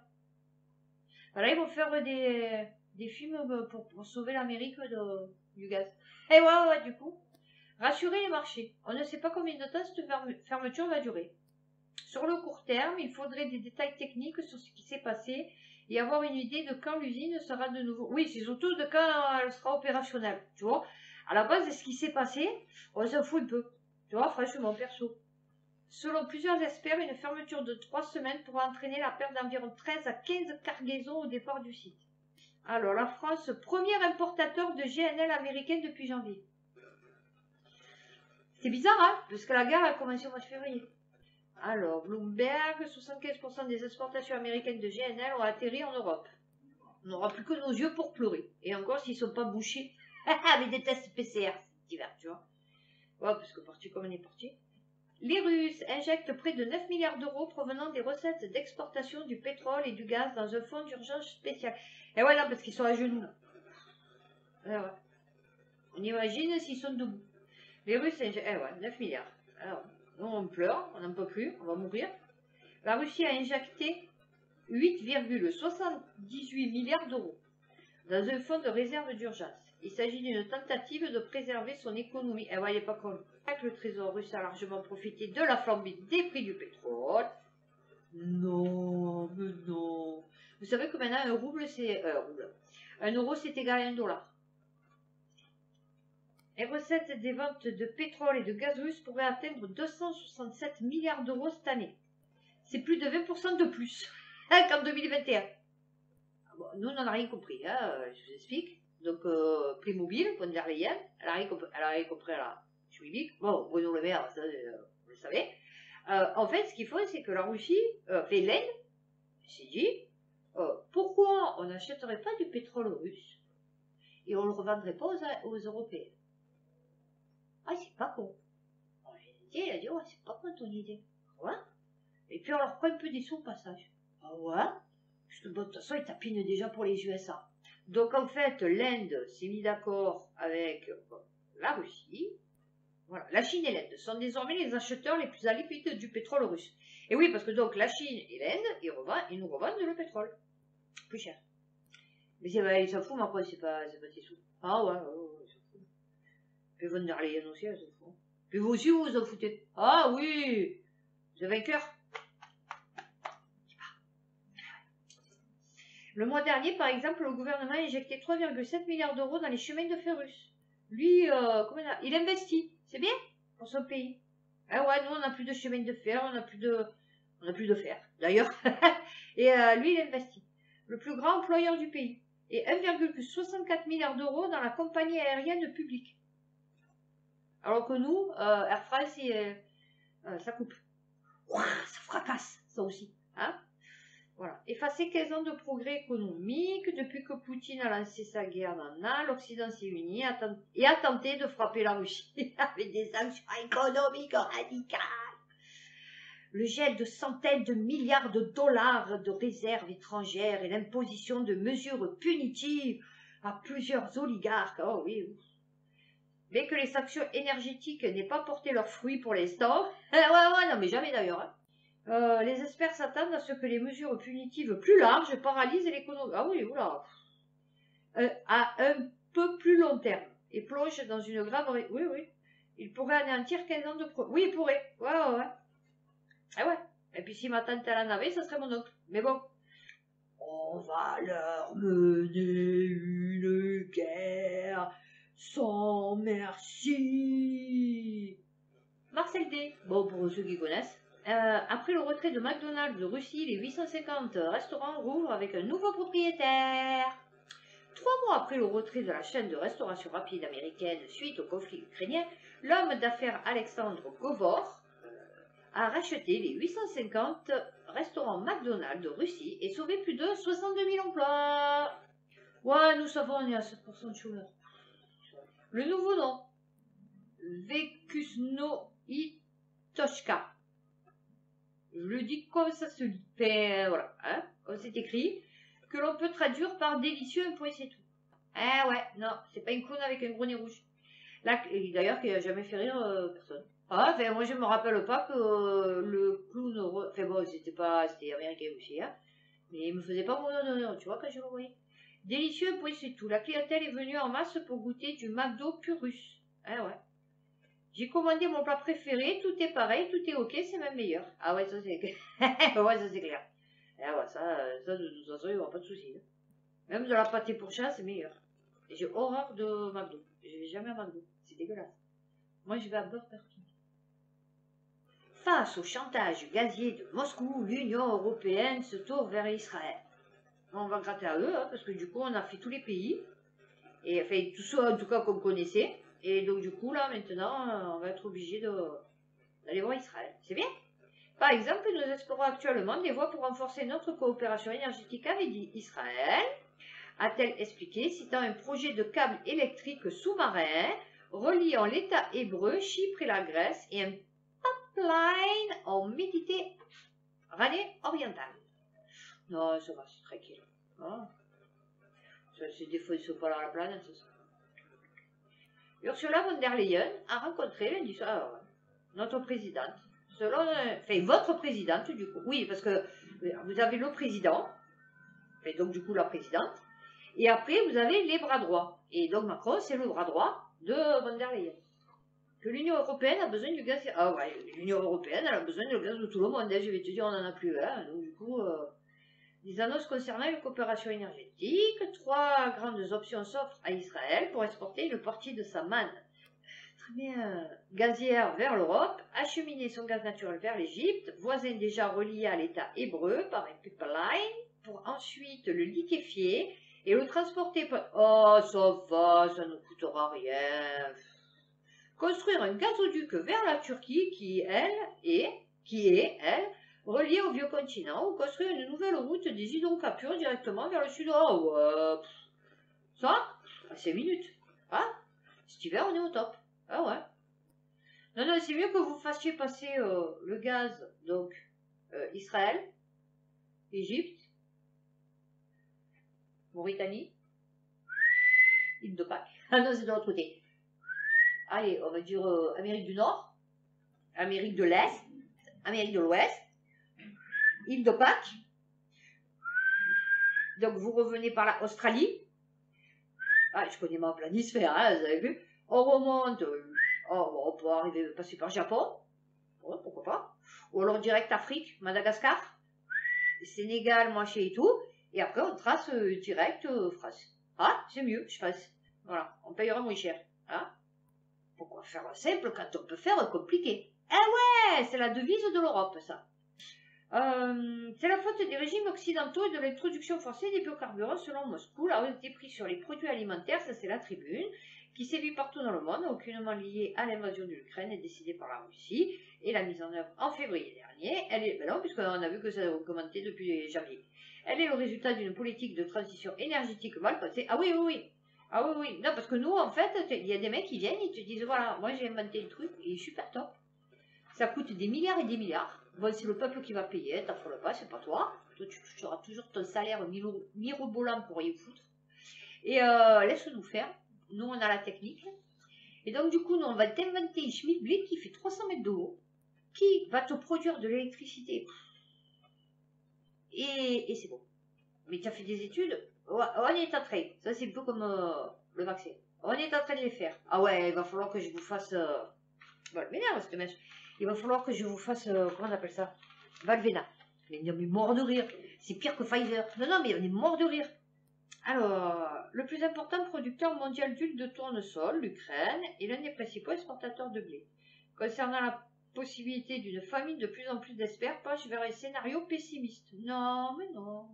Voilà, ils vont faire des films pour sauver l'Amérique du gaz. Et ouais, du coup. Rassurer les marchés. On ne sait pas combien de temps cette fermeture va durer. Sur le court terme, il faudrait des détails techniques sur ce qui s'est passé et avoir une idée de quand l'usine sera de nouveau... Oui, c'est surtout de quand elle sera opérationnelle, tu vois. À la base de ce qui s'est passé, on s'en fout un peu. Tu vois, franchement, perso. Selon plusieurs experts, une fermeture de 3 semaines pourra entraîner la perte d'environ 13 à 15 cargaisons au départ du site. Alors, la France, premier importateur de GNL américain depuis janvier. C'est bizarre, hein, parce que la guerre a commencé au mois de février. Alors, Bloomberg, 75% des exportations américaines de GNL ont atterri en Europe. On n'aura plus que nos yeux pour pleurer. Et encore s'ils ne sont pas bouchés avec des tests PCR cet hiver, tu vois. Ouais, parce que parti comme on est parti. Les Russes injectent près de 9 milliards d'euros provenant des recettes d'exportation du pétrole et du gaz dans un fonds d'urgence spécial. Et ouais, non, parce qu'ils sont à genoux. Ouais. On imagine s'ils sont debout. Les Russes injectent... 9 milliards. Alors, nous, on pleure, on n'en peut plus, on va mourir. La Russie a injecté 8,78 milliards d'euros dans un fonds de réserve d'urgence. Il s'agit d'une tentative de préserver son économie. Et voyez pas comme le trésor russe a largement profité de la flambée des prix du pétrole. Non, mais non. Vous savez que maintenant un rouble c'est un euro c'est égal à $1. Les recettes des ventes de pétrole et de gaz russe pourraient atteindre 267 milliards d'euros cette année. C'est plus de 20% de plus qu'en 2021. Bon, nous, on n'en a rien compris, hein, je vous explique. Donc, Playmobil, von der Leyen, elle a rien compris à la Schwibik. Bon, Bruno Le Maire, ça, vous le savez. En fait, ce qu'il faut, c'est que la Russie, l'Inde, s'est dit, pourquoi on n'achèterait pas du pétrole russe et on ne le revendrait pas aux Européens? Ah, c'est pas con. Il a dit, ouais, c'est pas con ton idée. Ouais. Et puis on leur prend un peu des sous au passage. Ah ouais? Parce que bon, de toute façon, ils tapinent déjà pour les USA. Donc en fait, l'Inde s'est mis d'accord avec la Russie. Voilà. La Chine et l'Inde sont désormais les acheteurs les plus alipides du pétrole russe. Et oui, parce que donc la Chine et l'Inde, ils nous revendent le pétrole. Plus cher. Mais ils s'en foutent, mais après, c'est pas tes sous. Ah ouais, ils s'en foutent. Puis von der Leyen aussi, elle s'en fout. Puis vous aussi, vous vous en foutez. Ah oui, vous avez un cœur. Le mois dernier, par exemple, le gouvernement a injecté 3,7 milliards d'euros dans les chemins de fer russes. Lui, il investit. C'est bien pour son pays. Ah ouais, nous, on n'a plus de chemin de fer, on n'a plus de fer, d'ailleurs. Et lui, il investit. Le plus grand employeur du pays. Et 1,64 milliard d'euros dans la compagnie aérienne publique. Alors que nous, Air France, ça coupe. Ouah, ça fracasse, ça aussi. Hein? Voilà. Effacer 15 ans de progrès économique. Depuis que Poutine a lancé sa guerre l'Occident s'est uni et a tenté de frapper la Russie avec des sanctions économiques radicales. Le gel de centaines de milliards de dollars de réserves étrangères et l'imposition de mesures punitives à plusieurs oligarques. Oh oui. Mais que les sanctions énergétiques n'aient pas porté leurs fruits pour l'instant. Ouais, non, mais jamais d'ailleurs. Hein. Les experts s'attendent à ce que les mesures punitives plus larges paralysent l'économie. Ah oui, oula. À un peu plus long terme et plonge dans une grave... Oui, oui. Il pourrait anéantir 15 ans de... Oui, il pourrait. Ouais, ouais, ouais. Ah ouais. Et puis si ma tante elle en avait, ça serait mon oncle. Mais bon. On va leur mener une guerre sans merci. Marcel D. Bon, pour ceux qui connaissent. Après le retrait de McDonald's de Russie, les 850 restaurants rouvrent avec un nouveau propriétaire. 3 mois après le retrait de la chaîne de restauration rapide américaine suite au conflit ukrainien, l'homme d'affaires Alexandre Govor a racheté les 850 restaurants McDonald's de Russie et sauvé plus de 62 000 emplois. Ouais, nous savons, on est à 7% de chômeurs. Le nouveau nom, Vekusno Itoshka. Je le dis comme ça se lit. Voilà, hein, comme c'est écrit, que l'on peut traduire par délicieux, un point c'est tout. Ah ouais, non, c'est pas une clown avec un gros nez rouge. D'ailleurs, qui a jamais fait rire personne. Ah, enfin, moi je me rappelle pas que le clown, enfin bon, c'était américain aussi, hein, mais il me faisait pas mon honneur, tu vois, quand je le voyais. Délicieux, point c'est tout. La clientèle est venue en masse pour goûter du McDo pur russe. Ah ouais. J'ai commandé mon plat préféré, tout est pareil, tout est ok, c'est même meilleur. Ah ouais, ça c'est clair. Ouais, ça c'est clair. Ah ouais, ça de toute façon, il n'y aura pas de soucis. Même de la pâté pour chat, c'est meilleur. Et j'ai horreur de McDo. Je vais jamais à McDo. C'est dégueulasse. Moi, je vais à Burger King. Face au chantage gazier de Moscou, l'Union européenne se tourne vers Israël. On va gratter à eux, hein, parce que du coup, on a fait tous les pays. Et enfin, tous ceux en tout cas qu'on connaissait. Et donc, du coup, là, maintenant, on va être obligé d'aller voir Israël. C'est bien. Par exemple, nous explorons actuellement des voies pour renforcer notre coopération énergétique avec Israël, a-t-elle expliqué, citant un projet de câble électrique sous-marin reliant l'État hébreu, Chypre et la Grèce et un pipeline en Méditerranée orientale. Non, ça va, c'est tranquille. Ah. C'est des fois, ils sont pas là à la planète, c'est ça. Ursula von der Leyen a rencontré lundi soir notre présidente. Enfin, votre présidente, du coup. Oui, parce que vous avez le président, et donc du coup la présidente, et après vous avez les bras droits. Et donc Macron, c'est le bras droit de von der Leyen. Que l'Union européenne a besoin du gaz. Ah ouais, l'Union européenne, elle a besoin du gaz de tout le monde. Je vais te dire, on n'en a plus. Hein. Donc du coup, les annonces concernant une coopération énergétique. 3 grandes options s'offrent à Israël pour exporter une partie de sa manne gazière vers l'Europe, acheminer son gaz naturel vers l'Égypte, voisin déjà relié à l'État hébreu par un pipeline, pour ensuite le liquéfier et le transporter par... Oh, ça va, ça ne coûtera rien. Construire un gazoduc vers la Turquie qui est, elle, reliée au vieux continent, ou construire une nouvelle route des hydrocarbures directement vers le sud. Oh, ouais. Ça, à 5 minutes. Ah, cet hiver, on est au top. Ah ouais. Non, non, c'est mieux que vous fassiez passer le gaz, donc Israël, Égypte, Mauritanie, île de Pâques. Ah non, c'est de l'autre côté. Allez, on va dire Amérique du Nord, Amérique de l'Est, Amérique de l'Ouest, île de Pâques. Donc vous revenez par la Australie. Ah, je connais ma planisphère, hein, vous avez vu. On remonte, on peut passer par Japon. Ouais, pourquoi pas. Ou alors direct Afrique, Madagascar, Sénégal, Moitié et tout. Et après, on trace direct France. Ah, c'est mieux, je pense. Voilà, on payera moins cher. Hein. Pourquoi faire simple quand on peut faire compliqué? Eh ouais, c'est la devise de l'Europe, ça. C'est la faute des régimes occidentaux et de l'introduction forcée des biocarburants selon Moscou. La hausse des prix sur les produits alimentaires, ça c'est la tribune, qui sévit partout dans le monde, aucunement liée à l'invasion de l'Ukraine et décidée par la Russie, et la mise en œuvre en février dernier. Elle est, ben non, puisqu'on a vu que ça a augmenté depuis janvier. Elle est le résultat d'une politique de transition énergétique mal passée. Ah oui, oui, oui. Ah oui, oui. Non, parce que nous, en fait, il y a des mecs qui viennent, ils te disent, voilà, moi j'ai inventé le truc, il est super top. Ça coûte des milliards et des milliards. Bon, c'est le peuple qui va payer, t'affole pas, c'est pas toi. Toi, tu toucheras toujours ton salaire mirobolant pour rien foutre. Et laisse-nous faire. Nous, on a la technique. Et donc, du coup, nous, on va t'inventer une Schmilblick qui fait 300 mètres de haut. qui va te produire de l'électricité. Et c'est bon. Mais tu as fait des études, on est en train, ça c'est un peu comme le vaccin, on est en train de les faire. Ah ouais, il va falloir que je vous fasse, bon, elle m'énerve cette mèche, il va falloir que je vous fasse, comment on appelle ça, Valvena. Mais non, mais mort de rire, c'est pire que Pfizer. Non, non, mais on est mort de rire. Alors, le plus important producteur mondial d'huile de tournesol, l'Ukraine, est l'un des principaux exportateurs de blé. Concernant la possibilité d'une famine, de plus en plus d'experts penchent vers un scénario pessimiste. Non, mais non.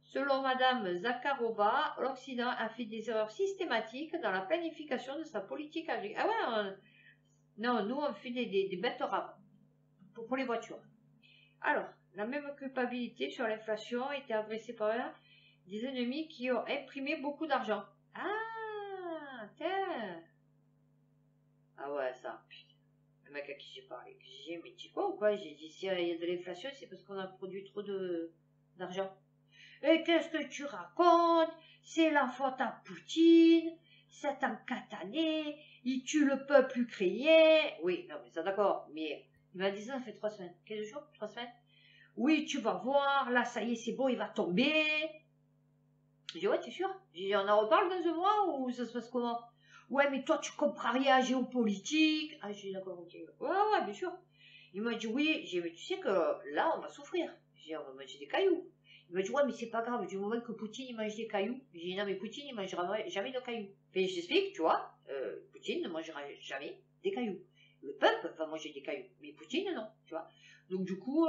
Selon Madame Zakharova, l'Occident a fait des erreurs systématiques dans la planification de sa politique agricole. Ah ouais, non, nous on fait des bêtes rares pour les voitures. Alors, la même culpabilité sur l'inflation était adressée par des ennemis qui ont imprimé beaucoup d'argent. Ah, tiens. Ah ouais, ça, putain. Le mec à qui j'ai parlé, j'ai dit, mais tu quoi ou quoi? J'ai dit, s'il y a de l'inflation, c'est parce qu'on a produit trop d'argent. Et qu'est-ce que tu racontes? C'est la faute à Poutine, c'est un catané, il tue le peuple ukrainien. Oui, non, mais ça d'accord, mais il m'a dit ça fait 3 semaines. Quel jour? 3 semaines? Oui, tu vas voir, là, ça y est, c'est bon, il va tomber. J'ai dit, ouais, t'es sûr? J'ai dit, on en reparle dans un mois ou ça se passe comment? Ouais, mais toi, tu comprends rien à géopolitique. Ah, j'ai dit, d'accord, ok. Ouais, bien sûr. Il m'a dit, oui, j'ai dit, mais tu sais que là, on va souffrir. J'ai dit, on va manger des cailloux. Il m'a dit, ouais, mais c'est pas grave, du moment que Poutine, il mange des cailloux. J'ai dit, non, mais Poutine, il mangera jamais de cailloux. Enfin, je t'explique, tu vois, Poutine ne mangera jamais des cailloux. Le peuple va manger des cailloux, mais Poutine, non, tu vois. Donc, du coup,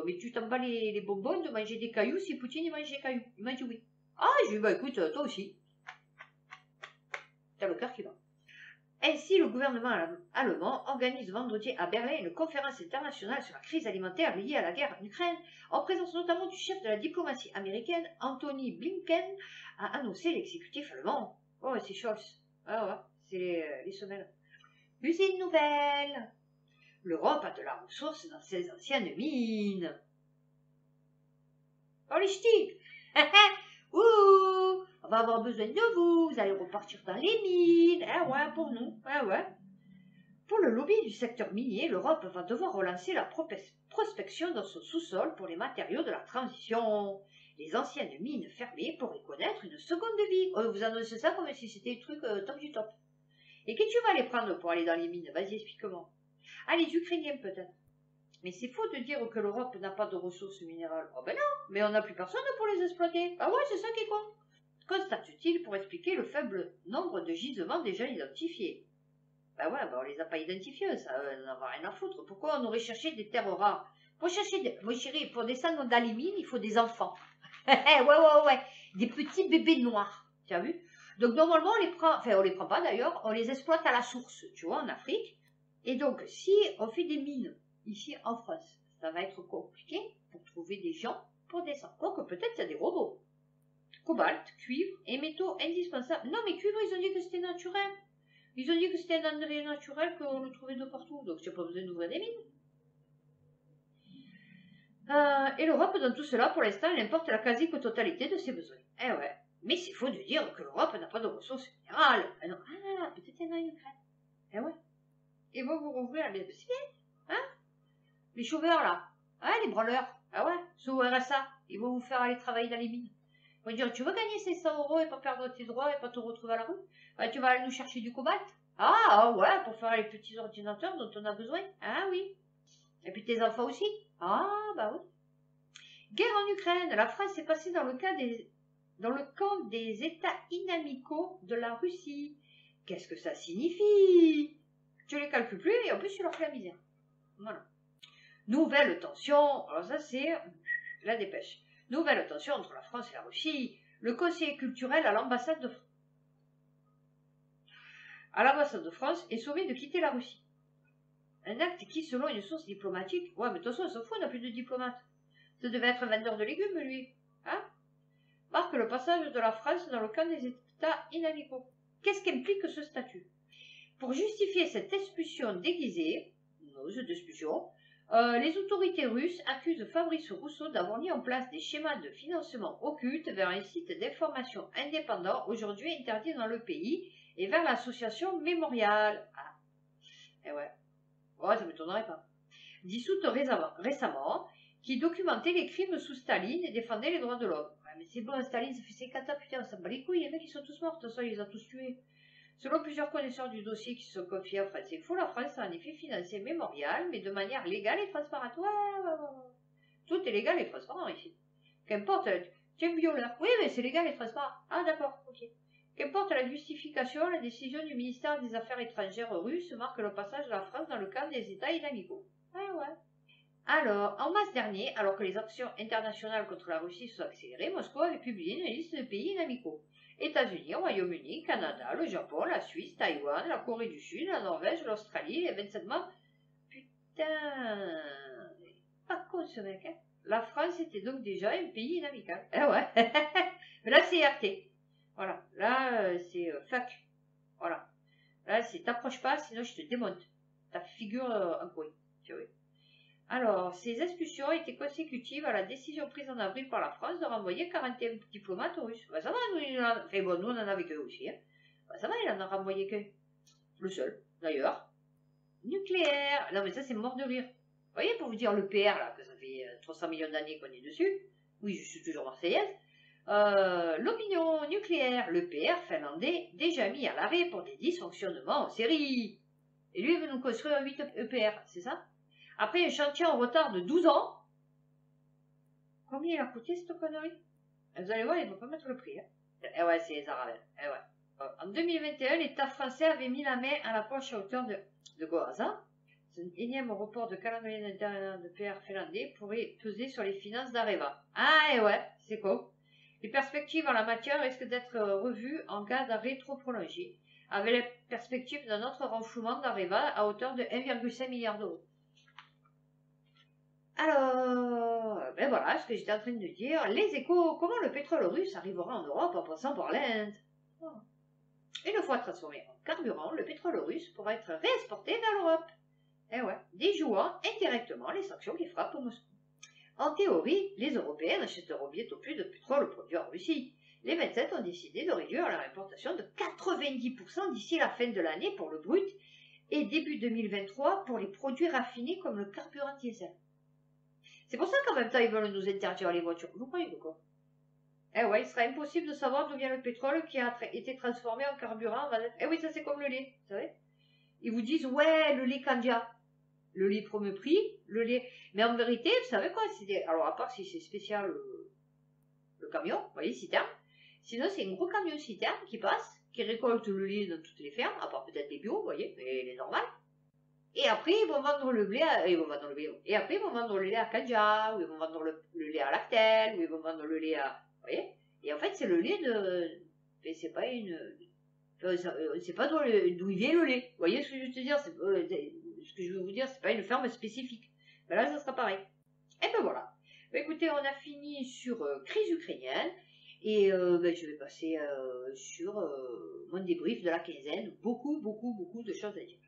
mais tu t'en bats les bonbons de manger des cailloux si Poutine, il mange des cailloux. Il m'a dit oui. Ah, j'ai dit, bah écoute, toi aussi. T'as le cœur qui bat. Ainsi, le gouvernement allemand organise vendredi à Berlin une conférence internationale sur la crise alimentaire liée à la guerre en Ukraine, en présence notamment du chef de la diplomatie américaine, Anthony Blinken, a annoncé l'exécutif allemand. Oh, c'est Scholz. Ah ouais, c'est les semelles. Plus une nouvelle. L'Europe a de la ressource dans ses anciennes mines. Oh les ch'tis. Ouh, on va avoir besoin de vous, vous allez repartir dans les mines. Ah ouais, pour nous. Ah ouais. Pour le lobby du secteur minier, l'Europe va devoir relancer la prospection dans son sous-sol pour les matériaux de la transition. Les anciennes mines fermées pourraient connaître une seconde vie. Vous annoncez ça comme si c'était le truc top du top. Et qui tu vas les prendre pour aller dans les mines? Vas-y, explique-moi. Ah, les Ukrainiens peut-être. Mais c'est faux de dire que l'Europe n'a pas de ressources minérales. Oh ben non, mais on n'a plus personne pour les exploiter. Ah ouais, c'est ça qui compte. Constate-t-il pour expliquer le faible nombre de gisements déjà identifiés. Ben ouais, ben on les a pas identifiés, ça, on n'en a rien à foutre. Pourquoi on aurait cherché des terres rares? Pour chercher des... Moi chérie, pour descendre dans les mines, il faut des enfants. ouais. Des petits bébés noirs. Tu as vu? Donc normalement, on les prend, enfin on les prend pas d'ailleurs, on les exploite à la source, tu vois, en Afrique. Et donc, si on fait des mines ici en France, ça va être compliqué pour trouver des gens pour descendre. Quoique peut-être il y a des robots. Cobalt, cuivre et métaux indispensables. Non, mais cuivre, ils ont dit que c'était naturel. Ils ont dit que c'était un minerai naturel qu'on le trouvait de partout. Donc, tu n'as pas besoin d'ouvrir des mines. Et l'Europe, dans tout cela, pour l'instant, elle importe la quasi-totalité de ses besoins. Eh ouais. Mais c'est faux de dire que l'Europe n'a pas de ressources minérales. Ah non, peut-être il y en a une Ukraine. Eh ouais. Ils vont vous rouvrir, mais c'est bien. Hein? Les chauffeurs, là. Ah, les branleurs. Ah ouais, sous RSA. Ils vont vous faire aller travailler dans les mines. Ils vont dire, tu veux gagner ces 100 € et pas perdre tes droits et pas te retrouver à la rue? Ouais, tu vas aller nous chercher du cobalt? Ah ouais, pour faire les petits ordinateurs dont on a besoin. Ah oui. Et puis tes enfants aussi? Ah bah oui. Guerre en Ukraine. La France est passée dans le camp des États inamicaux de la Russie. Qu'est-ce que ça signifie? Tu les calcules plus et en plus tu leur fais la misère. Voilà. Nouvelle tension. Alors ça c'est la dépêche. Nouvelle tension entre la France et la Russie. Le conseiller culturel à l'ambassade de France est sommé de quitter la Russie. Un acte qui, selon une source diplomatique, ouais mais de toute façon on s'en fout, on n'a plus de diplomate. Ça devait être un vendeur de légumes lui. Hein? Marque le passage de la France dans le camp des États inamicaux. Qu'est-ce qu'implique ce statut? Pour justifier cette expulsion déguisée, les autorités russes accusent Fabrice Rousseau d'avoir mis en place des schémas de financement occultes vers un site d'information indépendant aujourd'hui interdit dans le pays et vers l'association Mémorial. Ah, et ouais. Ouais, ça ne m'étonnerait pas. dissoute récemment, qui documentait les crimes sous Staline et défendait les droits de l'homme. Ouais, mais c'est bon, Staline, ça fait 50 ans, putain, ça me bat les couilles, les mecs, ils sont tous morts, de toute façon, il les a tous tués. Selon plusieurs connaisseurs du dossier qui se sont confiés à France Info, la France a en effet financé Mémorial, mais de manière légale et transparente. Ouais. Tout est légal et transparent ici. Qu'importe, tu es un violeur. Oui, mais c'est légal et transparent. Ah, d'accord, ok. Qu'importe la justification, la décision du ministère des Affaires étrangères russe marque le passage de la France dans le cadre des États inamicaux. Ouais. Alors, en mars dernier, alors que les actions internationales contre la Russie se sont accélérées, Moscou avait publié une liste de pays inamicaux. États-Unis, Royaume-Uni, Canada, le Japon, la Suisse, Taïwan, la Corée du Sud, la Norvège, l'Australie, les 27 membres. Putain, pas con ce mec, hein. La France était donc déjà un pays inamical. Eh ouais. Mais là, c'est RT. Voilà. Là, c'est fuck. Voilà. Là, c'est t'approches pas, sinon je te démonte. Ta figure en couille. Tu vois. Alors, ces expulsions étaient consécutives à la décision prise en avril par la France de renvoyer 41 diplomates russes. Bah, ça va, nous, nous on en avait qu'eux aussi. Hein. Bah, ça va, il en a renvoyé qu'un. Le seul, d'ailleurs. Nucléaire. Non, mais ça, c'est mort de rire. Vous voyez, pour vous dire le PR, là, que ça fait 300 millions d'années qu'on est dessus. Oui, je suis toujours marseillaise. L'opinion nucléaire, le PR finlandais, déjà mis à l'arrêt pour des dysfonctionnements en série. Et lui, il veut nous construire 8 EPR, c'est ça? Après un chantier en retard de 12 ans. Combien il a coûté cette connerie? Vous allez voir, il ne va pas mettre le prix. Hein. Eh ouais, c'est les Arabes. Eh ouais. En 2021, l'État français avait mis la main à la poche à hauteur de Goaza. Ce énième report de calendrier d'intérieur de PR finlandais pourrait peser sur les finances d'Areva. Ah, et ouais, c'est con. Les perspectives en la matière risquent d'être revues en cas d'arrêt trop prolongé, avec la perspective d'un autre renflouement d'Areva à hauteur de 1,5 milliard d'euros. Alors, ben voilà ce que j'étais en train de dire. Les échos, comment le pétrole russe arrivera en Europe en passant par l'Inde? Une fois transformé en carburant, le pétrole russe pourra être réexporté vers l'Europe. Eh ouais, déjouant indirectement les sanctions qui frappent Moscou. En théorie, les Européens n'achèteront bientôt plus de pétrole produit en Russie. Les 27 ont décidé de réduire leur importation de 90% d'ici la fin de l'année pour le brut et début 2023 pour les produits raffinés comme le carburant diesel. C'est pour ça qu'en même temps, ils veulent nous interdire les voitures. Vous croyez de quoi? Eh ouais, il sera impossible de savoir d'où vient le pétrole qui a été transformé en carburant. Eh oui, ça c'est comme le lait, vous savez. Ils vous disent, ouais, le lait Candia. Le lait premier prix, le lait... Mais en vérité, vous savez quoi? Alors, à part si c'est spécial le camion, vous voyez, citerne. Sinon, c'est un gros camion citerne qui passe, qui récolte le lait dans toutes les fermes, à part peut-être les bio, vous voyez, mais les normales. Et après, ils vont vendre le blé, Et après, ils vont vendre le lait à Candia, ou ils vont vendre le lait à Lactel, ou ils vont vendre le lait à... Vous voyez? Et en fait, c'est le lait de... Mais c'est pas une... c'est pas d'où il vient le lait. Vous voyez ce que je veux te dire? Ce que je veux vous dire, c'est pas une ferme spécifique. Ben là, ça sera pareil. Et ben voilà. Ben écoutez, on a fini sur crise ukrainienne. Et je vais passer sur mon débrief de la quinzaine. Beaucoup de choses à dire.